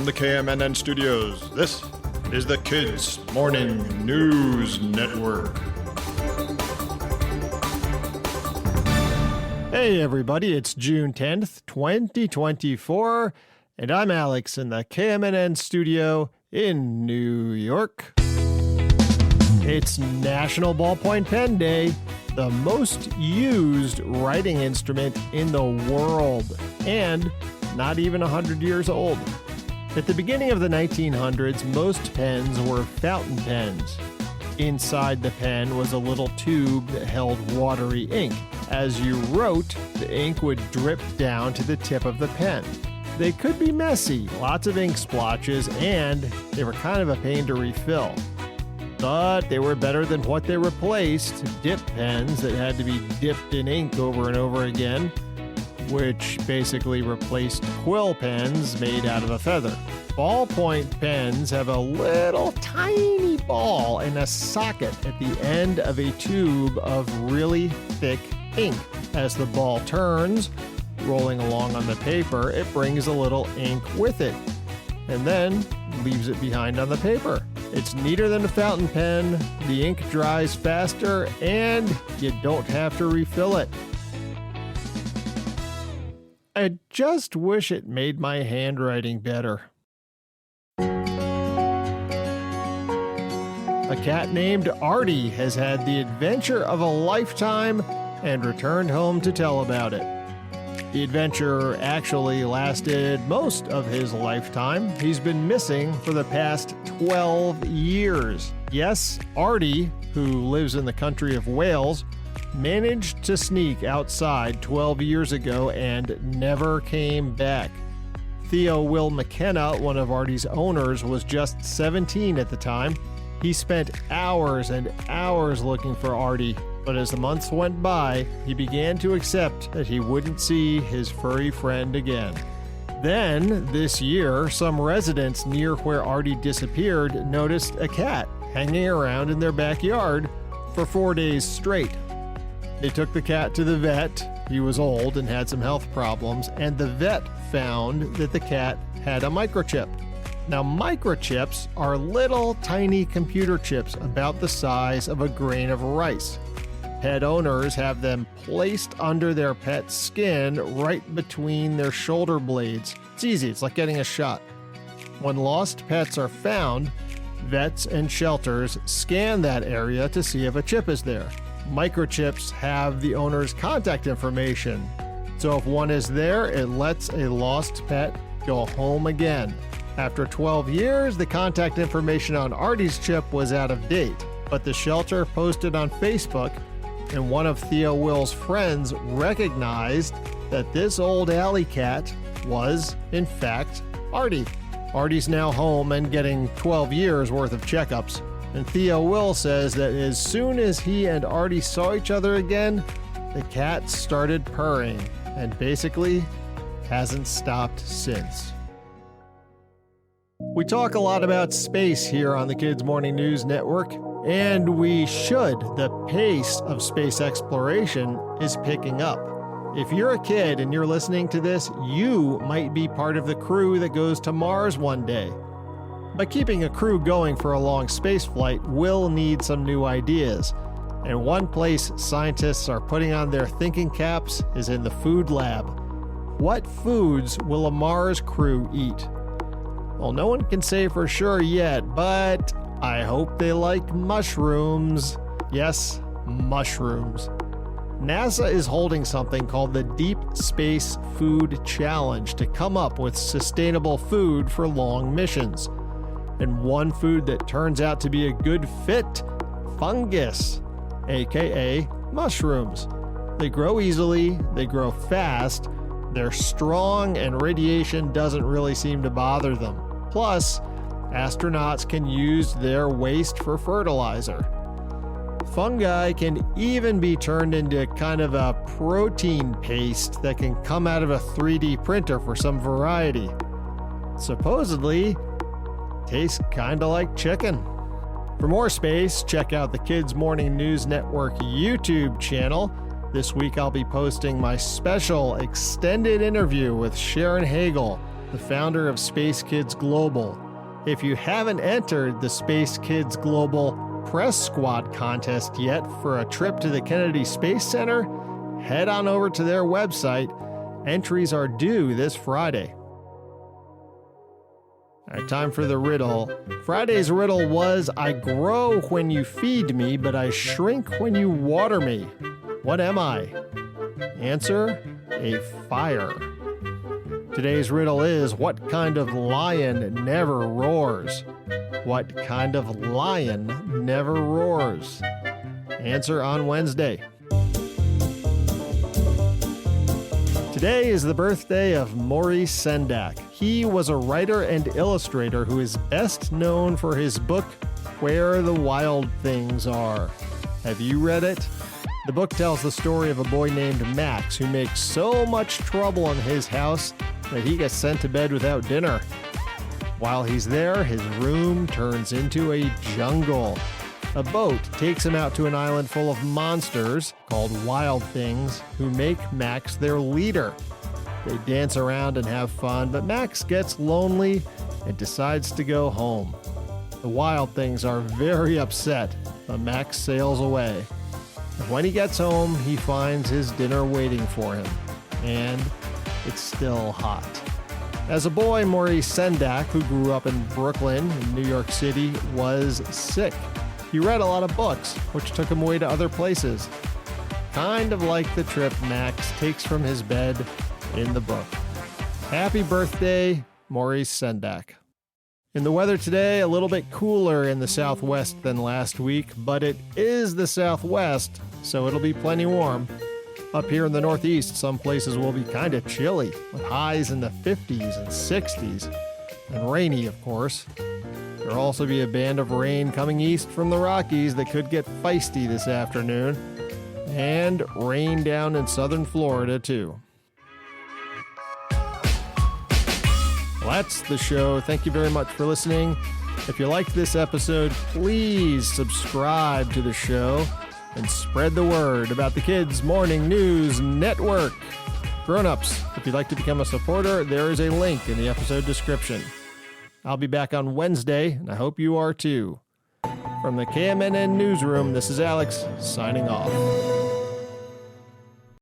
the KMNN studios, this is the Kids Morning News Network. Hey everybody, it's June 10th, 2024, and I'm Alex in the KMNN studio in New York. It's National Ballpoint Pen Day, the most used writing instrument in the world, and not even 100 years old. At the beginning of the 1900s, most pens were fountain pens. Inside the pen was a little tube that held watery ink. As you wrote, the ink would drip down to the tip of the pen. They could be messy, lots of ink splotches, and they were kind of a pain to refill. But they were better than what they replaced, dip pens that had to be dipped in ink over and over again, which basically replaced quill pens made out of a feather. Ballpoint pens have a little tiny ball and a socket at the end of a tube of really thick ink. As the ball turns, rolling along on the paper, it brings a little ink with it, and then leaves it behind on the paper. It's neater than a fountain pen, the ink dries faster, and you don't have to refill it. I just wish it made my handwriting better. A cat named Artie has had the adventure of a lifetime and returned home to tell about it. The adventure actually lasted most of his lifetime. He's been missing for the past 12 years. Yes, Artie, who lives in the country of Wales, managed to sneak outside 12 years ago and never came back. Theo Will McKenna, one of Artie's owners, was just 17 at the time. He spent hours and hours looking for Artie, but as the months went by, he began to accept that he wouldn't see his furry friend again. Then, this year, some residents near where Artie disappeared noticed a cat hanging around in their backyard for 4 days straight. They took the cat to the vet. He was old and had some health problems, and the vet found that the cat had a microchip. Now, microchips are little tiny computer chips about the size of a grain of rice. Pet owners have them placed under their pet's skin right between their shoulder blades. It's easy, it's like getting a shot. When lost pets are found, vets and shelters scan that area to see if a chip is there. Microchips have the owner's contact information, so if one is there, it lets a lost pet go home again. After 12 years, the contact information on Artie's chip was out of date, but the shelter posted on Facebook, and one of Theo Will's friends recognized that this old alley cat was, in fact, Artie. Artie's now home and getting 12 years worth of checkups, and Theo Will says that as soon as he and Artie saw each other again, the cat started purring, and basically hasn't stopped since. We talk a lot about space here on the Kids Morning News Network, and we should. The pace of space exploration is picking up. If you're a kid and you're listening to this, you might be part of the crew that goes to Mars one day. But keeping a crew going for a long space flight will need some new ideas. And one place scientists are putting on their thinking caps is in the food lab. What foods will a Mars crew eat? Well, no one can say for sure yet, but I hope they like mushrooms. Yes, mushrooms. NASA is holding something called the Deep Space Food Challenge to come up with sustainable food for long missions. And one food that turns out to be a good fit, fungus, aka mushrooms. They grow easily, they grow fast, they're strong, and radiation doesn't really seem to bother them. Plus, astronauts can use their waste for fertilizer. Fungi can even be turned into kind of a protein paste that can come out of a 3D printer for some variety. Supposedly, tastes kinda like chicken. For more space, check out the Kids Morning News Network YouTube channel. This week I'll be posting my special extended interview with Sharon Hagel, the founder of Space Kids Global. If you haven't entered the Space Kids Global Press Squad contest yet for a trip to the Kennedy Space Center, head on over to their website. Entries are due this Friday. All right, time for the riddle. Friday's riddle was, I grow when you feed me, but I shrink when you water me. What am I? Answer, a fire. Today's riddle is, what kind of lion never roars? What kind of lion never roars? Answer on Wednesday. Today is the birthday of Maurice Sendak. He was a writer and illustrator who is best known for his book, Where the Wild Things Are. Have you read it? The book tells the story of a boy named Max who makes so much trouble in his house that he gets sent to bed without dinner. While he's there, his room turns into a jungle. A boat takes him out to an island full of monsters called Wild Things who make Max their leader. They dance around and have fun, but Max gets lonely and decides to go home. The Wild Things are very upset, but Max sails away. And when he gets home, he finds his dinner waiting for him, and it's still hot. As a boy, Maurice Sendak, who grew up in Brooklyn, in New York City, was sick. He read a lot of books, which took him away to other places. Kind of like the trip Max takes from his bed in the book. Happy birthday, Maurice Sendak. In the weather today, a little bit cooler in the southwest than last week, but it is the southwest, so it'll be plenty warm. Up here in the northeast, some places will be kind of chilly, with highs in the 50s and 60s, and rainy, of course. There'll also be a band of rain coming east from the Rockies that could get feisty this afternoon, and rain down in southern Florida, too. Well, that's the show. Thank you very much for listening. If you liked this episode, please subscribe to the show and spread the word about the Kids Morning News Network. Grown-ups, if you'd like to become a supporter, there is a link in the episode description. I'll be back on Wednesday, and I hope you are too. From the KMNN Newsroom, this is Alex, signing off.